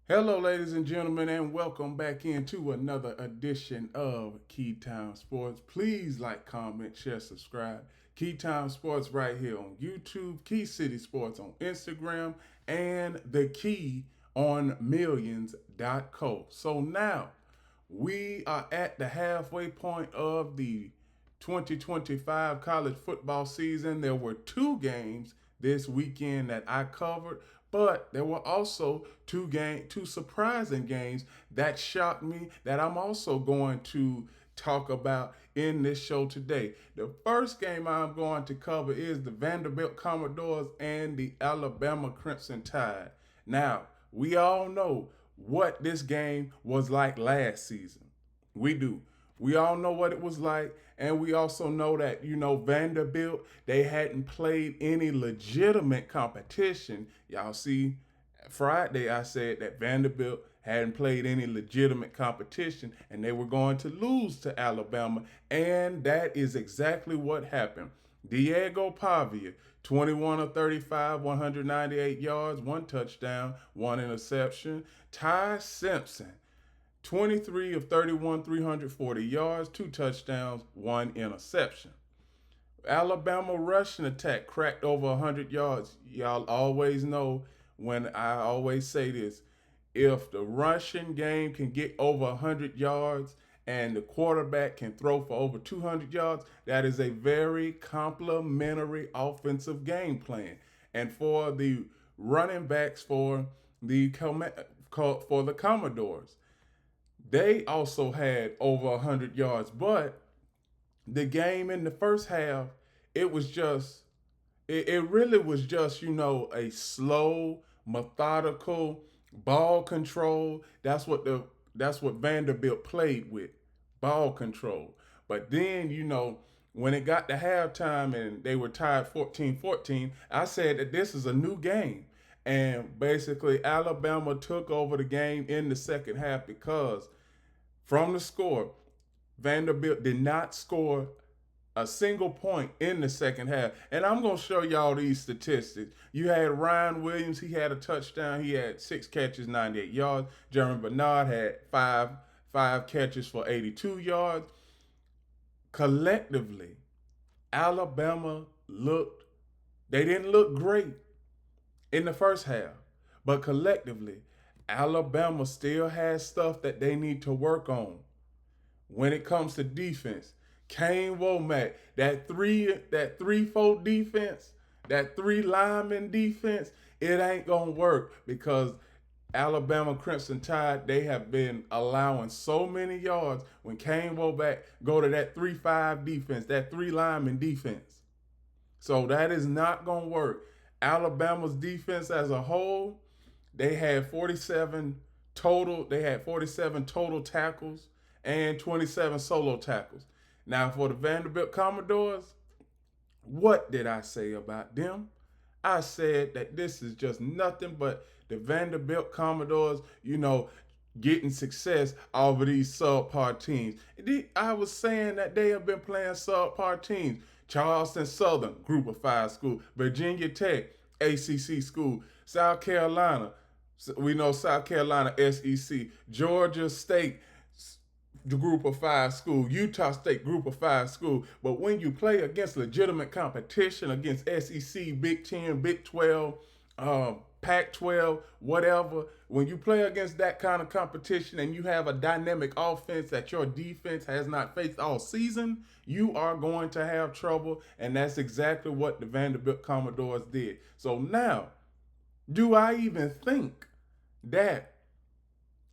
Hello, ladies and gentlemen, and welcome back into another edition of Keytime Sports. Please like, comment, share, subscribe. Keytime Sports right here on YouTube, Key City Sports on Instagram, and the Key on millions.co. So now we are at the halfway point of the 2025 college football season. There were two games this weekend that I covered, but there were also two surprising games that shocked me that I'm also going to talk about in this show today. The first game I'm going to cover is the Vanderbilt Commodores and the Alabama Crimson Tide. Now, we all know what this game was like last season. We do. We all know what it was like, and we also know that, Vanderbilt, they hadn't played any legitimate competition. Y'all see, Friday I said that Vanderbilt hadn't played any legitimate competition and they were going to lose to Alabama, and that is exactly what happened. Diego Pavia, 21 of 35, 198 yards, one touchdown, one interception. Ty Simpson, 23 of 31, 340 yards, two touchdowns, one interception. Alabama rushing attack cracked over 100 yards. Y'all always know when I always say this, if the rushing game can get over 100 yards and the quarterback can throw for over 200 yards, that is a very complimentary offensive game plan. And for the running backs for the Commodores, they also had over 100 yards, but the game in the first half, it was just, it really was just, a slow, methodical ball control. That's what Vanderbilt played with, ball control. But then, when it got to halftime and they were tied 14-14, I said that this is a new game. And basically, Alabama took over the game in the second half because from the score, Vanderbilt did not score a single point in the second half. And I'm going to show y'all these statistics. You had Ryan Williams, he had a touchdown. He had 6 catches, 98 yards. Jeremy Bernard had five catches for 82 yards. Collectively, Alabama they didn't look great in the first half. But collectively, Alabama still has stuff that they need to work on when it comes to defense. Kane Womack, that 3-4 defense, that three lineman defense, it ain't gonna work because Alabama Crimson Tide, they have been allowing so many yards when Kane Womack go to that 3-5 defense, that three lineman defense. So that is not gonna work. Alabama's defense as a whole, they had 47 total. They had 47 total tackles and 27 solo tackles. Now, for the Vanderbilt Commodores, what did I say about them? I said that this is just nothing but the Vanderbilt Commodores, getting success over these subpar teams. I was saying that they have been playing subpar teams. Charleston Southern, Group of Five school. Virginia Tech, ACC school. South Carolina, we know South Carolina, SEC. Georgia State, the Group of Five school. Utah State, Group of Five school. But when you play against legitimate competition, against SEC, Big 10, Big 12, Pac 12, whatever, when you play against that kind of competition and you have a dynamic offense that your defense has not faced all season, you are going to have trouble. And that's exactly what the Vanderbilt Commodores did. So now, do I even think that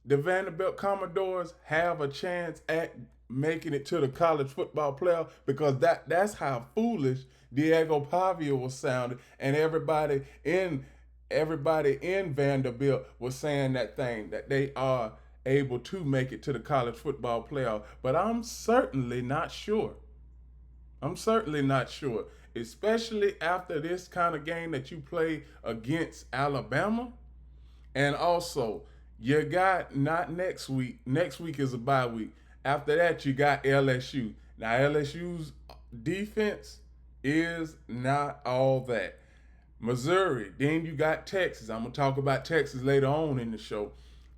the Vanderbilt Commodores have a chance at making it to the college football playoff? Because that's how foolish Diego Pavia was sounding, and everybody in Vanderbilt was saying that they are able to make it to the college football playoff. But I'm certainly not sure. I'm certainly not sure, especially after this kind of game that you play against Alabama. And also, you got not next week. Next week is a bye week. After that, you got LSU. Now, LSU's defense is not all that. Missouri. Then you got Texas. I'm going to talk about Texas later on in the show.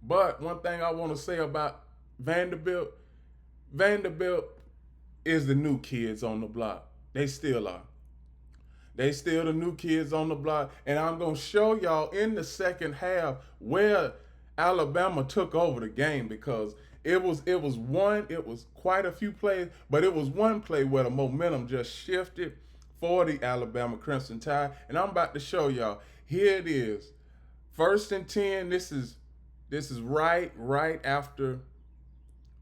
But one thing I want to say about Vanderbilt, Vanderbilt is the new kids on the block. They still are. They still the new kids on the block. And I'm going to show y'all in the second half where Alabama took over the game, because it was quite a few plays, but it was one play where the momentum just shifted for the Alabama Crimson Tide. And I'm about to show y'all. Here it is. 1st and 10. This is right after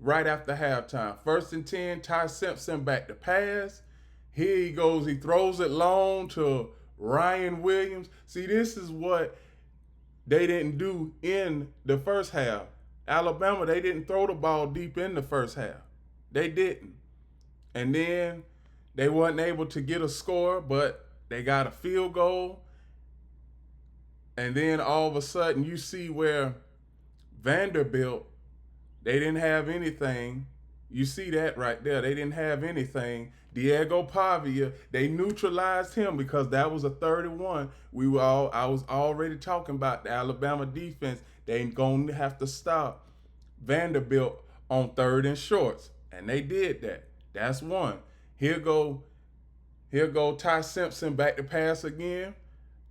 halftime. 1st and 10. Ty Simpson back to pass. Here he goes. He throws it long to Ryan Williams. See, this is what they didn't do in the first half. Alabama, they didn't throw the ball deep in the first half. They didn't. And then they weren't able to get a score, but they got a field goal. And then all of a sudden you see where Vanderbilt, they didn't have anything. You see that right there. They didn't have anything. Diego Pavia, they neutralized him because that was a 31. I was already talking about the Alabama defense. They ain't going to have to stop Vanderbilt on 3rd and shorts. And they did that. That's one. Here go Ty Simpson back to pass again.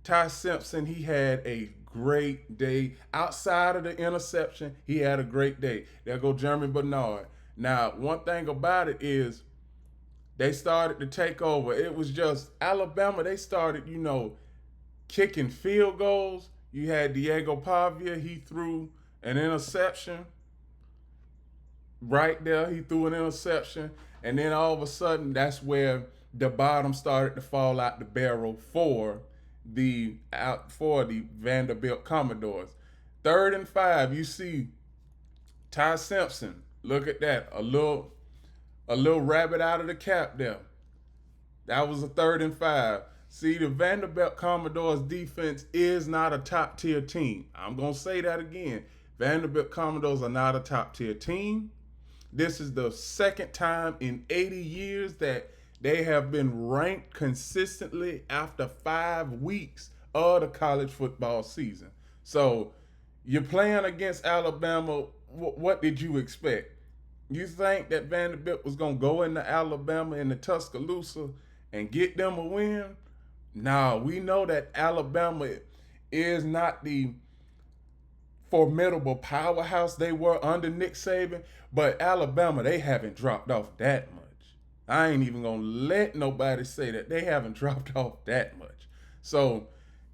Ty Simpson, he had a great day. Outside of the interception, he had a great day. There go Jeremy Bernard. Now, one thing about it is they started to take over. It was just Alabama. They started, kicking field goals. You had Diego Pavia. He threw an interception right there. He threw an interception. And then all of a sudden, that's where the bottom started to fall out the barrel for the Vanderbilt Commodores. 3rd and 5, you see Ty Simpson. Look at that. A little rabbit out of the cap there. That was a 3rd and 5. See, the Vanderbilt Commodores defense is not a top-tier team. I'm going to say that again. Vanderbilt Commodores are not a top-tier team. This is the second time in 80 years that they have been ranked consistently after 5 weeks of the college football season. So you're playing against Alabama. What did you expect? You think that Vanderbilt was going to go into Alabama in the Tuscaloosa and get them a win? No, we know that Alabama is not the formidable powerhouse they were under Nick Saban, but Alabama, they haven't dropped off that much. I ain't even going to let nobody say that. They haven't dropped off that much. So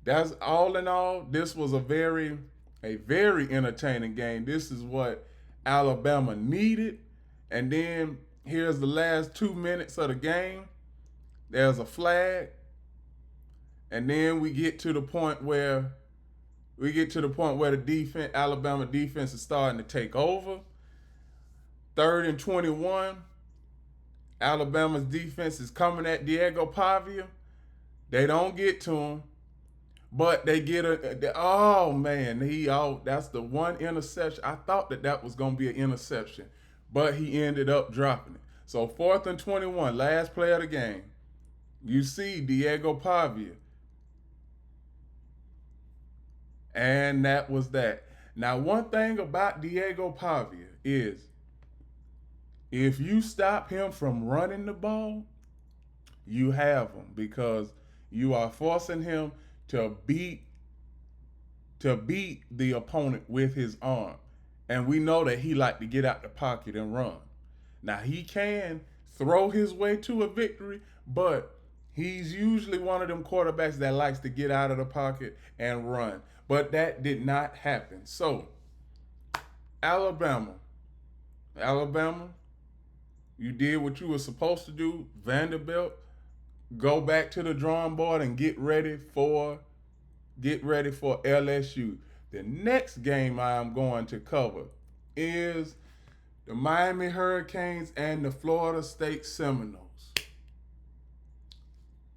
that's all in all, this was a very entertaining game. This is what Alabama needed. And then here's the last 2 minutes of the game. There's a flag. And then we get to the point where the defense, Alabama defense, is starting to take over. 3rd and 21. Alabama's defense is coming at Diego Pavia. They don't get to him, but they get that's the one interception. I thought that was going to be an interception, but he ended up dropping it. So 4th and 21, last play of the game. You see Diego Pavia. And that was that. Now, one thing about Diego Pavia is if you stop him from running the ball, you have him, because you are forcing him to beat the opponent with his arm. And we know that he likes to get out the pocket and run. Now, he can throw his way to a victory, but he's usually one of them quarterbacks that likes to get out of the pocket and run. But that did not happen. So, Alabama, you did what you were supposed to do. Vanderbilt, go back to the drawing board and get ready for LSU. The next game I'm going to cover is the Miami Hurricanes and the Florida State Seminoles.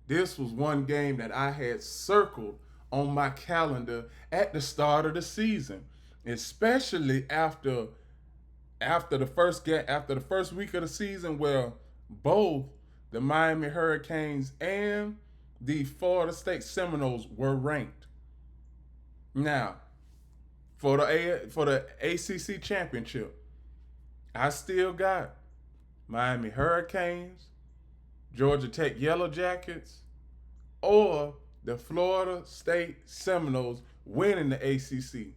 This was one game that I had circled on my calendar at the start of the season, especially after the first week of the season, where both the Miami Hurricanes and the Florida State Seminoles were ranked. Now, for the ACC championship. I still got Miami Hurricanes, Georgia Tech Yellow Jackets, or the Florida State Seminoles winning the ACC.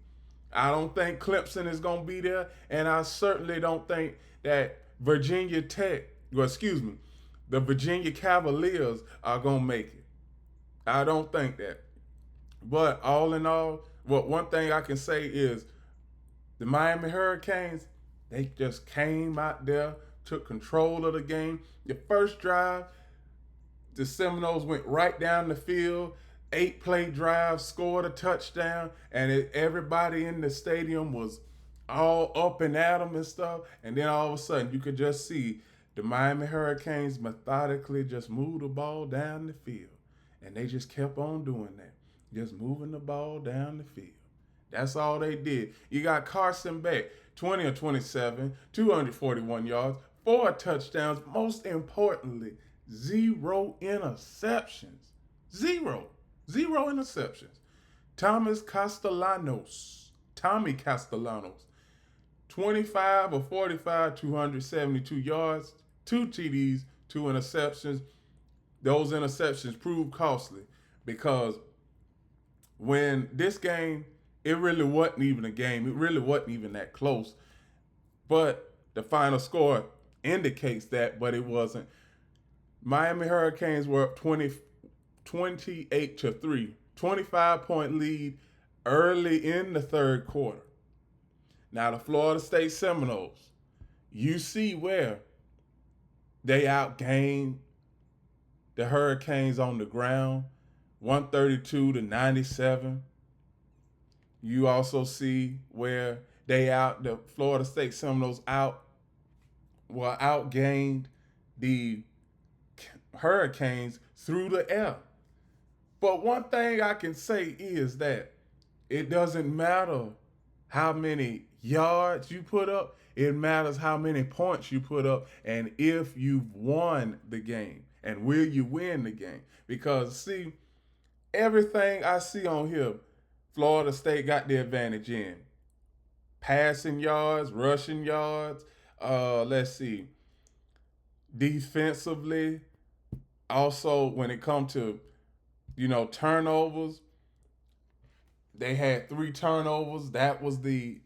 I don't think Clemson is going to be there, and I certainly don't think that Virginia Tech, the Virginia Cavaliers are going to make it. I don't think that. But all in all, one thing I can say is the Miami Hurricanes, they just came out there, took control of the game. The first drive, the Seminoles went right down the field, 8-play drive, scored a touchdown, and everybody in the stadium was all up and at them and stuff. And then all of a sudden, you could just see the Miami Hurricanes methodically just move the ball down the field. And they just kept on doing that, just moving the ball down the field. That's all they did. You got Carson Beck, 20 or 27, 241 yards, 4 touchdowns. Most importantly, 0 interceptions. Zero interceptions. Tommy Castellanos, 25 or 45, 272 yards, 2 TDs, 2 interceptions. Those interceptions proved costly because when this game, it really wasn't even a game. It really wasn't even that close. But the final score indicates that, but it wasn't. Miami Hurricanes were up 28-3, 25-point lead early in the third quarter. Now the Florida State Seminoles, you see where they outgained the Hurricanes on the ground, 132-97. You also see where the Florida State Seminoles outgained the Hurricanes through the air. But one thing I can say is that it doesn't matter how many yards you put up, it matters how many points you put up and if you've won the game and will you win the game. Because see, everything I see on here, Florida State got the advantage in. Passing yards, rushing yards, defensively. Also, when it comes to, turnovers, they had 3 turnovers. That was the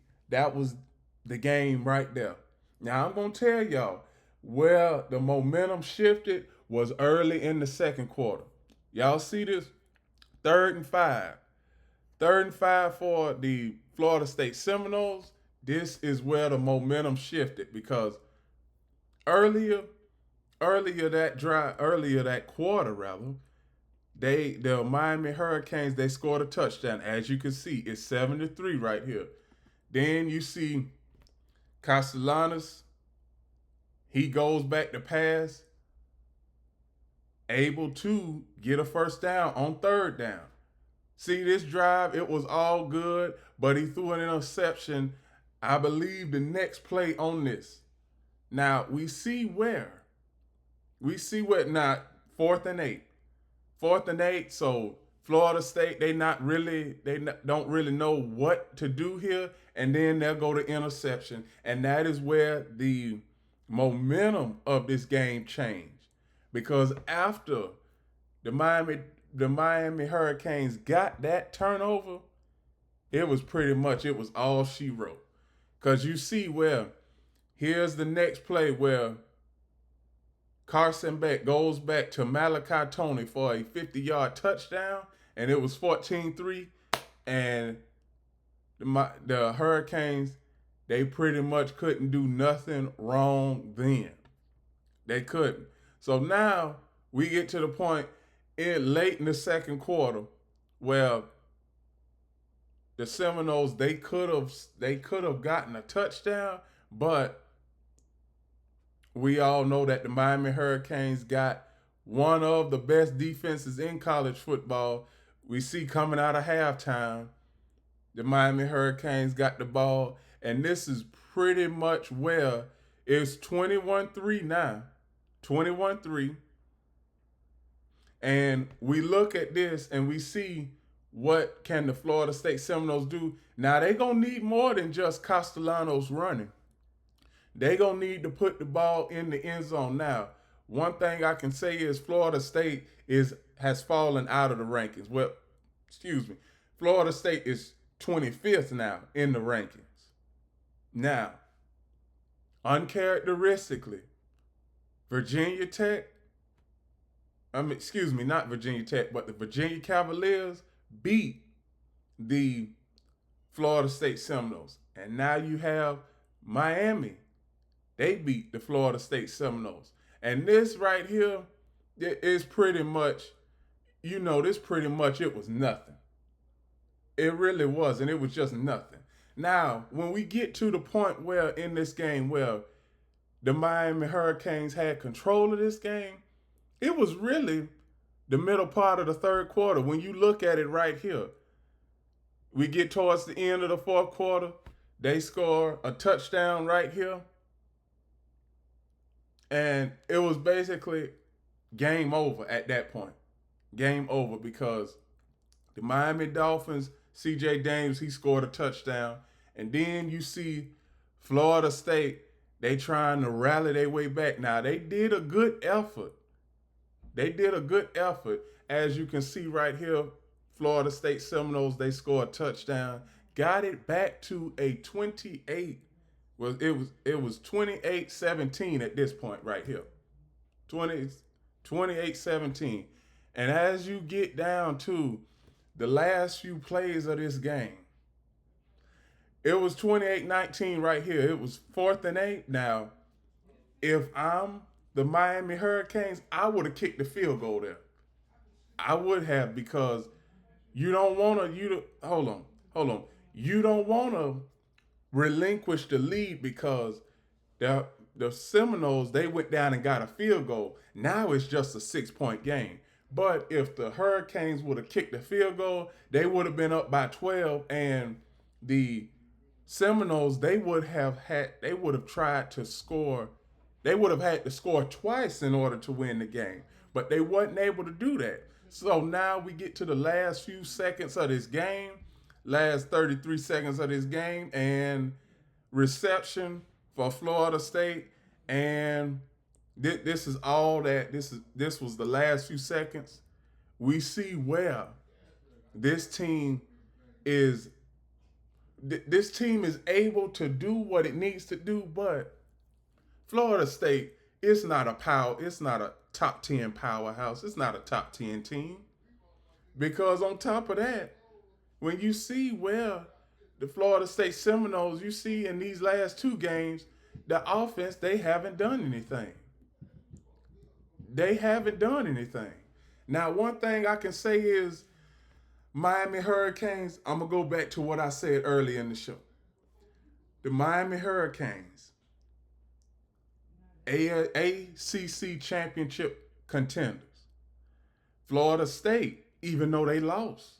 game right there. Now, I'm going to tell y'all where the momentum shifted was early in the second quarter. Y'all see this? 3rd and 5. 3rd and 5 for the Florida State Seminoles. This is where the momentum shifted because earlier that quarter, the Miami Hurricanes, they scored a touchdown. As you can see, it's 7-3 right here. Then you see Castellanos, he goes back to pass, able to get a first down on 3rd down. See, this drive, it was all good, but he threw an interception, I believe, the next play on this. Now, we see where now, 4th and 8. 4th and 8, so Florida State, they don't really know what to do here, and then they'll go to interception. And that is where the momentum of this game changed. Because after the Miami Hurricanes got that turnover, it was all she wrote. Because you see here's the next play where Carson Beck goes back to Malachi Tony for a 50-yard touchdown, and it was 14-3. And the Hurricanes, they pretty much couldn't do nothing wrong then. They couldn't. So now we get to the point late in the second quarter where the Seminoles, they could have gotten a touchdown, but we all know that the Miami Hurricanes got one of the best defenses in college football. We see coming out of halftime, the Miami Hurricanes got the ball, and this is pretty much where it's 21-3 now. 21-3. And we look at this and we see what can the Florida State Seminoles do? Now they gonna need more than just Castellanos running. They gonna need to put the ball in the end zone. Now, one thing I can say is Florida State has fallen out of the rankings. Well, excuse me, Florida State is 25th now in the rankings. Now, uncharacteristically, Virginia Tech, excuse me, not Virginia Tech, but the Virginia Cavaliers beat the Florida State Seminoles. And now you have Miami. They beat the Florida State Seminoles. And this right here is pretty much, it was nothing. It really wasn't. It was just nothing. Now, when we get to the point where in this game where the Miami Hurricanes had control of this game, it was really the middle part of the third quarter. When you look at it right here, we get towards the end of the fourth quarter, they score a touchdown right here. And it was basically game over at that point. Game over because the Miami Dolphins, C.J. Dames, he scored a touchdown. And then you see Florida State, they trying to rally their way back. Now, they did a good effort. As you can see right here, Florida State Seminoles, they scored a touchdown. Got it back to a 28. Well, it was 28-17 at this point right here. 28-17. And as you get down to the last few plays of this game, it was 28-19 right here. It was 4th and 8. Now, if I'm the Miami Hurricanes, I would have kicked the field goal there. I would have, because you don't want to, hold on. You don't want to relinquish the lead because the Seminoles, they went down and got a field goal. Now it's just a 6-point game. But if the Hurricanes would have kicked the field goal, they would have been up by 12, and the Seminoles, they would have tried to score. They would have had to score twice in order to win the game, but they wasn't able to do that. So now we get to the last few seconds of this game, last 33 seconds of this game, and reception for Florida State. And this is all that. This was the last few seconds. We see where this team is able to do what it needs to do, but Florida State, it's not a top 10 powerhouse. It's not a top 10 team. Because on top of that, when you see where the Florida State Seminoles, you see in these last two games, the offense, they haven't done anything. Now, one thing I can say is Miami Hurricanes, I'm going to go back to what I said earlier in the show. The Miami Hurricanes, ACC championship contenders. Florida State, even though they lost,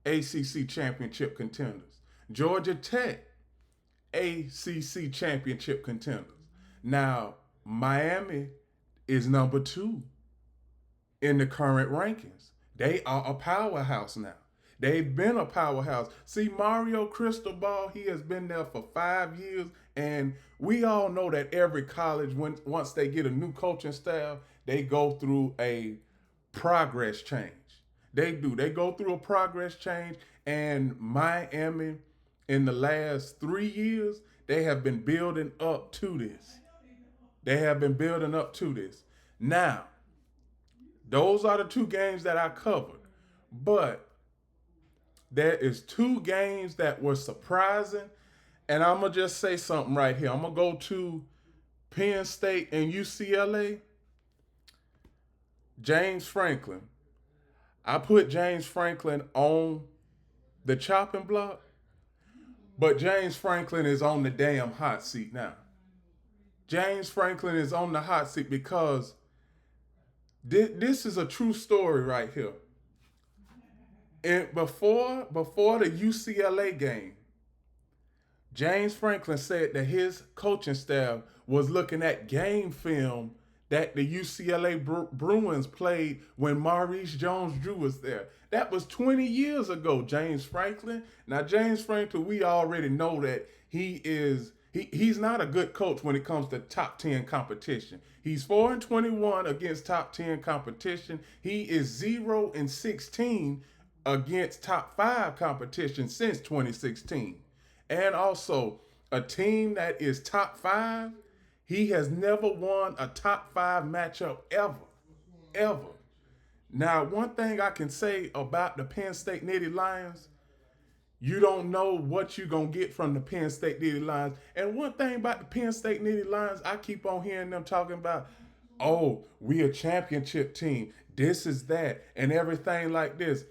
ACC championship contenders. Georgia Tech, ACC championship contenders. Now, Miami is number 2 in the current rankings. They are a powerhouse now. They've been a powerhouse. See, Mario Cristobal, he has been there for 5 years, and we all know that every college, once they get a new coaching staff, they go through a progress change. They do. They go through a progress change, and Miami, in the last 3 years, they have been building up to this. Now, those are the 2 games that I covered. But there is 2 games that were surprising. And I'm going to just say something right here. I'm going to go to Penn State and UCLA. James Franklin. I put James Franklin on the chopping block, but James Franklin is on the damn hot seat now. James Franklin is on the hot seat because this is a true story right here. And before the UCLA game, James Franklin said that his coaching staff was looking at game film that the UCLA Bruins played when Maurice Jones-Drew was there. That was 20 years ago, James Franklin. Now, James Franklin, we already know that he's not a good coach when it comes to top 10 competition. He's 4-21 against top 10 competition. He is 0-16 against top 5 competition since 2016. And also, a team that is top 5, he has never won a top 5 matchup ever. Ever. Now, one thing I can say about the Penn State Nittany Lions, you don't know what you're going to get from the Penn State Nittany Lions. And one thing about the Penn State Nittany Lions, I keep on hearing them talking about, oh, we a championship team. This is that and everything like this.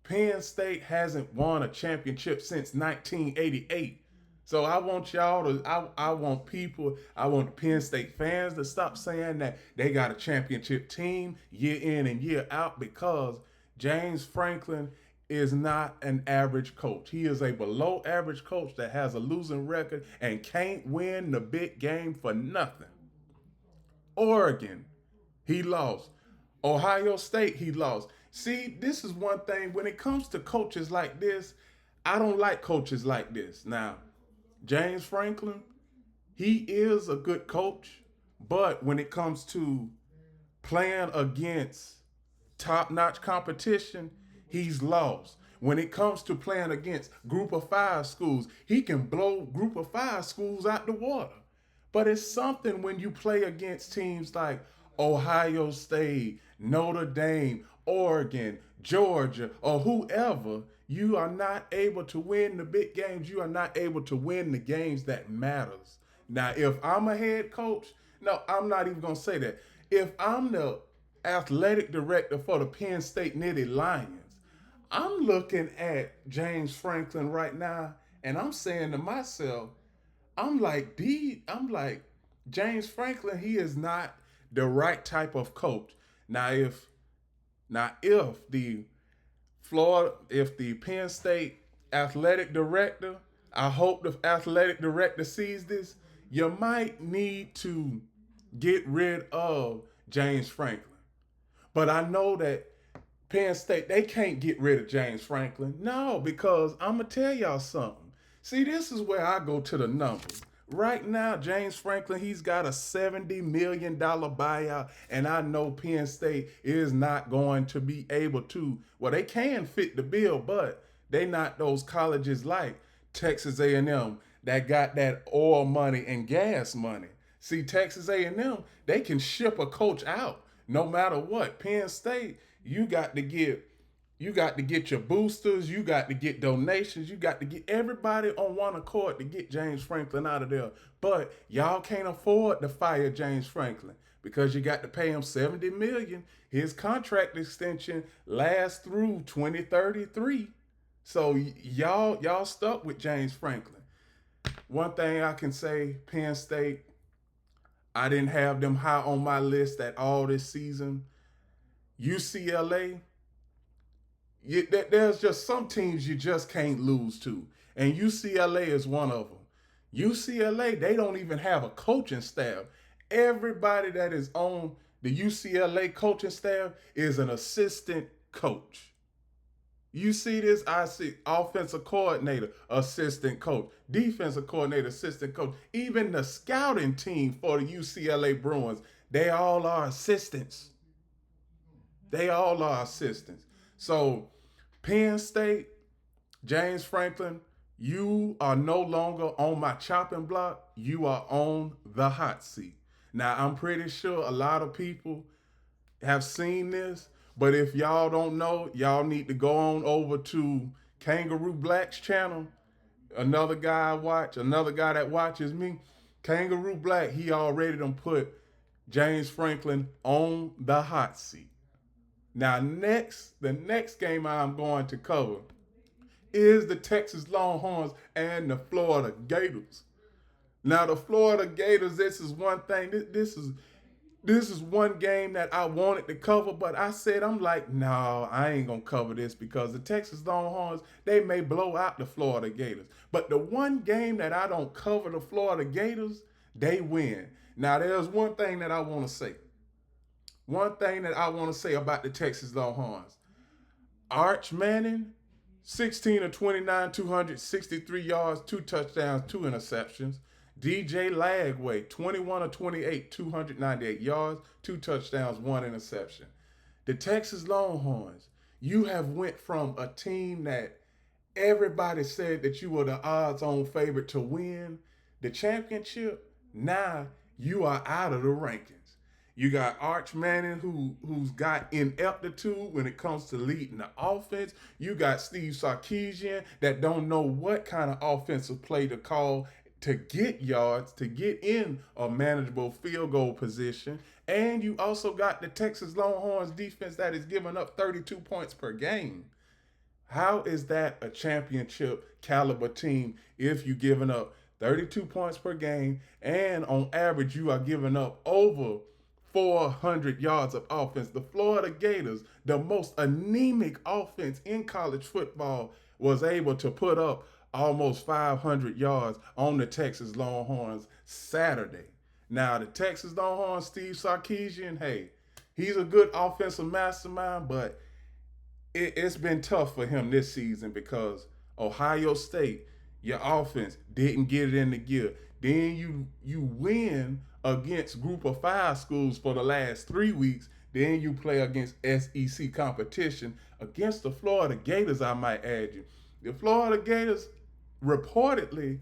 Penn State hasn't won a championship since 1988. So I want y'all to, I want the Penn State fans to stop saying that they got a championship team year in and year out, because James Franklin is not an average coach. He is a below average coach that has a losing record and can't win the big game for nothing. Oregon, he lost. Ohio State, he lost. See, this is one thing. When it comes to coaches like this, I don't like coaches like this. Now, James Franklin, he is a good coach, but when it comes to playing against top-notch competition, he's lost. When it comes to playing against group of 5 schools, he can blow group of 5 schools out the water. But it's something when you play against teams like Ohio State, Notre Dame, Oregon, Georgia, or whoever. You are not able to win the big games. You are not able to win the games that matters. Now, if I'm a head coach, no, I'm not even going to say that. If I'm the athletic director for the Penn State Nittany Lions, I'm looking at James Franklin right now, and I'm saying to myself, I'm like, James Franklin, he is not the right type of coach. Now, if the Penn State athletic director, I hope the athletic director sees this, you might need to get rid of James Franklin. But I know that Penn State, they can't get rid of James Franklin. No, because I'm going to tell y'all something. See, this is where I go to the numbers. Right now, James Franklin, he's got a $70 million buyout, and I know Penn State is not going to be able to, well, they can fit the bill, but they not those colleges like Texas A&M that got that oil money and gas money. See, Texas A&M, they can ship a coach out no matter what. Penn State, you got to get your boosters, you got to get donations, you got to get everybody on one accord to get James Franklin out of there. But y'all can't afford to fire James Franklin because you got to pay him $70 million. His contract extension lasts through 2033. So y'all stuck with James Franklin. One thing I can say, Penn State, I didn't have them high on my list at all this season. UCLA, there's just some teams you just can't lose to. And UCLA is one of them. UCLA, they don't even have a coaching staff. Everybody that is on the UCLA coaching staff is an assistant coach. You see this? I see offensive coordinator, assistant coach, defensive coordinator, assistant coach. Even the scouting team for the UCLA Bruins, they all are assistants. They all are assistants. So Penn State, James Franklin, you are no longer on my chopping block. You are on the hot seat. Now, I'm pretty sure a lot of people have seen this, but if y'all don't know, y'all need to go on over to Kangaroo Black's channel. Another guy that watches me, Kangaroo Black, he already done put James Franklin on the hot seat. Now, the next game I'm going to cover is the Texas Longhorns and the Florida Gators. Now, the Florida Gators, this is one thing. This is one game that I wanted to cover, but I said, I'm like, no, I ain't going to cover this because the Texas Longhorns, they may blow out the Florida Gators. But the one game that I don't cover the Florida Gators, they win. Now, there's one thing that I want to say. One thing that I want to say about the Texas Longhorns, Arch Manning, 16 of 29, 263 yards, 2 touchdowns, 2 interceptions. DJ Lagway, 21 of 28, 298 yards, 2 touchdowns, 1 interception. The Texas Longhorns, you have went from a team that everybody said that you were the odds-on favorite to win the championship. Now you are out of the rankings. You got Arch Manning, who's got ineptitude when it comes to leading the offense. You got Steve Sarkisian that don't know what kind of offensive play to call to get yards, to get in a manageable field goal position. And you also got the Texas Longhorns defense that is giving up 32 points per game. How is that a championship caliber team if you're giving up 32 points per game and on average you are giving up over 400 yards of offense? The Florida Gators, the most anemic offense in college football, was able to put up almost 500 yards on the Texas Longhorns Saturday. Now, the Texas Longhorns, Steve Sarkisian, hey, he's a good offensive mastermind, but it's been tough for him this season because Ohio State, your offense didn't get it in the gear. Then you win against Group of Five schools for the last 3 weeks. Then you play against SEC competition against the Florida Gators, I might add you. The Florida Gators, reportedly,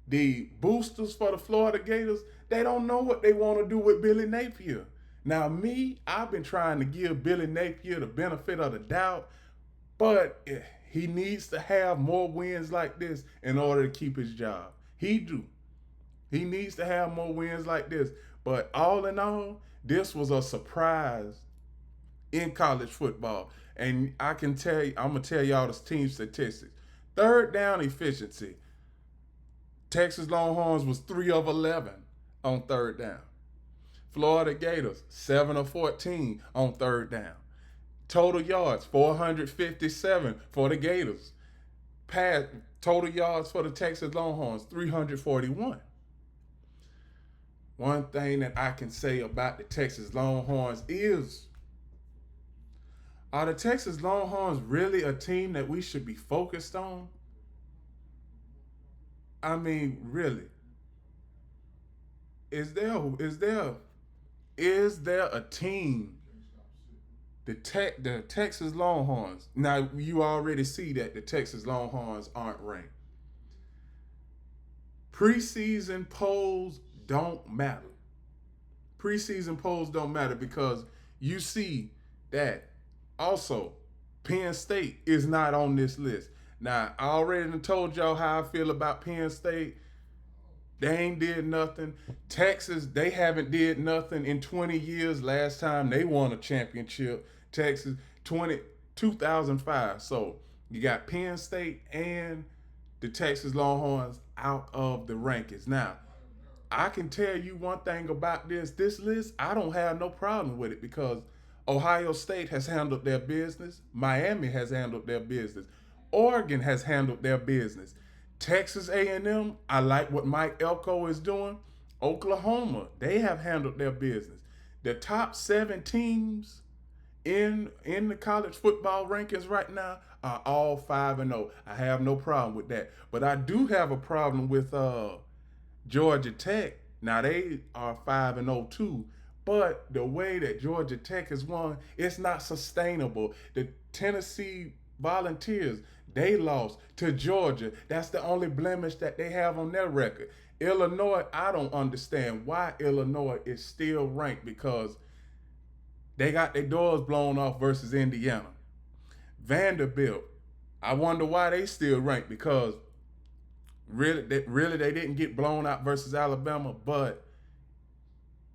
the boosters for the Florida Gators, they don't know what they want to do with Billy Napier. Now, I've been trying to give Billy Napier the benefit of the doubt, but he needs to have more wins like this in order to keep his job. He do. He needs to have more wins like this. But all in all, this was a surprise in college football. And I'm going to tell y'all the team statistics. Third down efficiency. Texas Longhorns was 3 of 11 on third down. Florida Gators, 7 of 14 on third down. Total yards, 457 for the Gators. Total yards for the Texas Longhorns, 341. One thing that I can say about the Texas Longhorns is, are the Texas Longhorns really a team that we should be focused on? I mean, really. Is there a team, the Texas Longhorns? Now you already see that the Texas Longhorns aren't ranked. Preseason polls don't matter. Preseason polls don't matter because you see that also Penn State is not on this list. Now, I already told y'all how I feel about Penn State. They ain't did nothing. Texas, they haven't did nothing in 20 years. Last time they won a championship, Texas, 2005. So you got Penn State and the Texas Longhorns out of the rankings. Now, I can tell you one thing about this list, I don't have no problem with it because Ohio State has handled their business. Miami has handled their business. Oregon has handled their business. Texas A&M, I like what Mike Elko is doing. Oklahoma, they have handled their business. The top 7 teams in the college football rankings right now are all 5-0. I have no problem with that. But I do have a problem with Georgia Tech. Now they are 5-0 too. But the way that Georgia Tech has won, it's not sustainable. The Tennessee Volunteers, they lost to Georgia. That's the only blemish that they have on their record. Illinois, I don't understand why Illinois is still ranked because they got their doors blown off versus Indiana. Vanderbilt, I wonder why they still ranked because really they didn't get blown out versus Alabama, but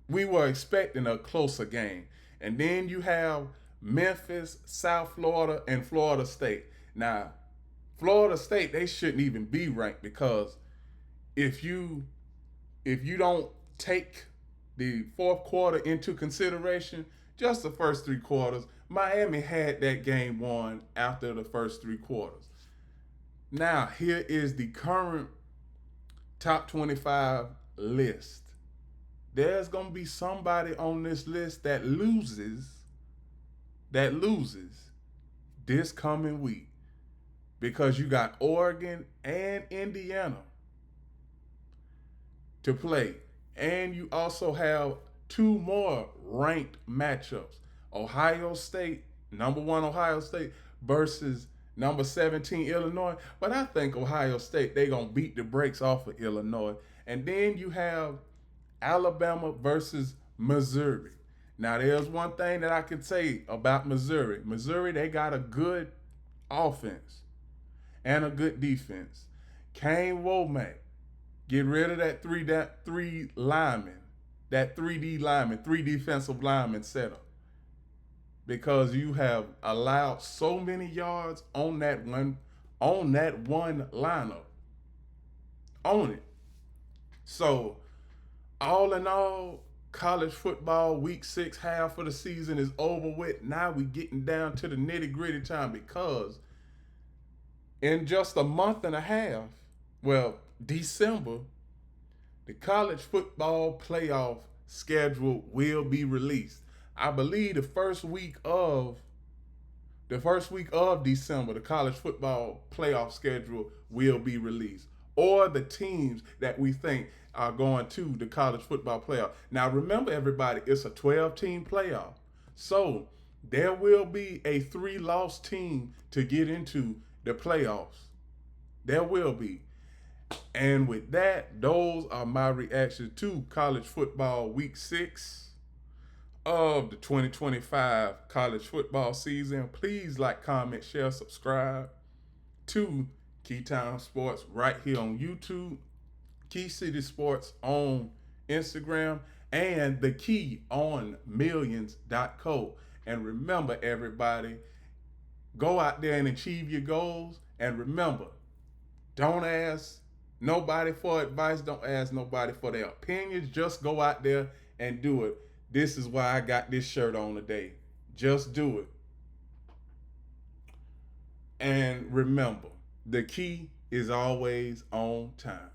we were expecting a closer game. And then you have Memphis, South Florida, and Florida State. Now, Florida State, they shouldn't even be ranked because if you don't take the fourth quarter into consideration, just the first 3 quarters, Miami had that game won after the first 3 quarters. Now, here is the current top 25 list. there's going to be somebody on this list that loses this coming week, because you got Oregon and Indiana to play. And you also have two more ranked matchups. Ohio State, number 1 Ohio State versus number 17 Illinois. But I think Ohio State, they're going to beat the brakes off of Illinois. And then you have Alabama versus Missouri. Now, there's one thing that I can say about Missouri. Missouri, they got a good offense and a good defense. Kane Womack, get rid of that three linemen, that 3D lineman, 3 defensive lineman setup, because you have allowed so many yards on that one lineup. On it. So, all in all, college football week 6, half of the season is over with. Now we getting down to the nitty-gritty time, because in just a month and a half, well, December, the college football playoff schedule will be released. I believe the first week of December, the college football playoff schedule will be released, or the teams that we think are going to the college football playoff. Now, remember, everybody, it's a 12-team playoff. So there will be a 3-loss team to get into the playoffs. There will be. And with that, those are my reactions to college football week 6 of the 2025 college football season. Please like, comment, share, subscribe to Keytime Sports right here on YouTube, Key City Sports on Instagram, and the Key on Millions.co. And remember, everybody, go out there and achieve your goals. And remember, don't ask nobody for advice. Don't ask nobody for their opinions. Just go out there and do it. This is why I got this shirt on today. Just do it. And remember, the key is always on time.